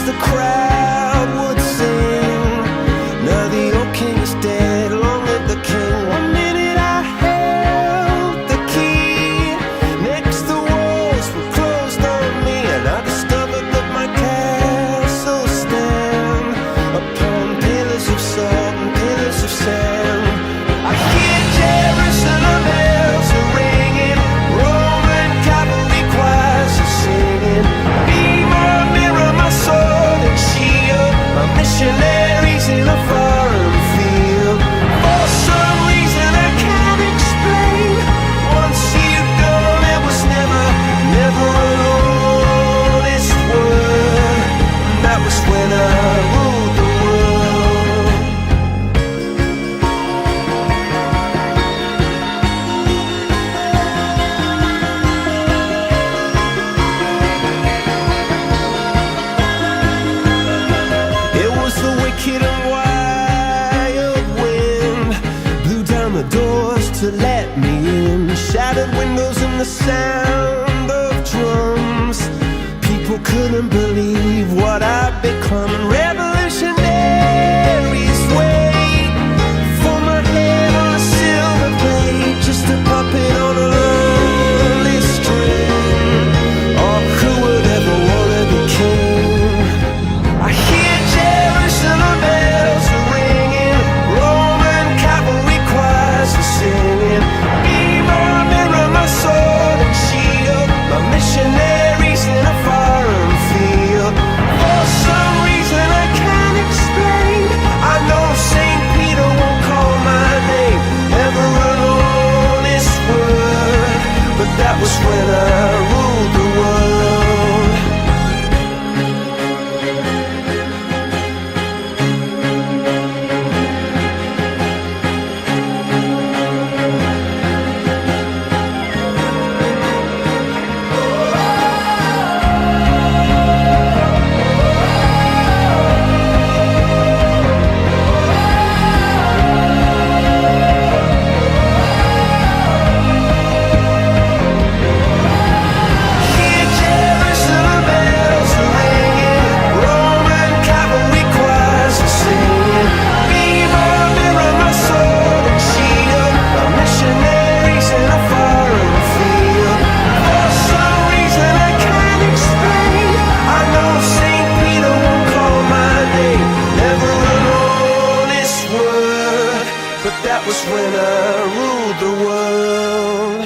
the crowd would sing. Now the old king is dead, long live the king. One minute I held the key, next the walls were closed on me, and I discovered that my castle stand upon pillars of salt and pillars of sand. I hear Jerusalem bells are ringing, Roman cavalry choirs are singing. Be my mirror, my sword and shield, my missionaries in a foreign field. For some reason I can't explain, once you've gone it was never, never an honest word. And that was when I ruled the world. It was the wicked and wild wind, blew down the doors to let me in, shattered windows and the sound of drums. People couldn't believe what I'd become. Revolutionaries wait for my head on a silver plate, just a puppet on a lonely string. Oh, who would ever wanna be king? I hear Jerusalem bells are ringing, Roman cavalry choirs are singing. Be my mirror, my sword and shield, my missionaries in a foreign field. For some reason I can't explain, I know St. Peter won't call my name, never an honest word. But that was when I ruled the world. Hear Jerusalem bells are ringing, Roman cavalry choirs are singing. Be my mirror, my sword and shield, my missionaries in a foreign field. For some reason I can't explain, I know St. Peter won't call my name, never an honest word. But that was when I ruled the world.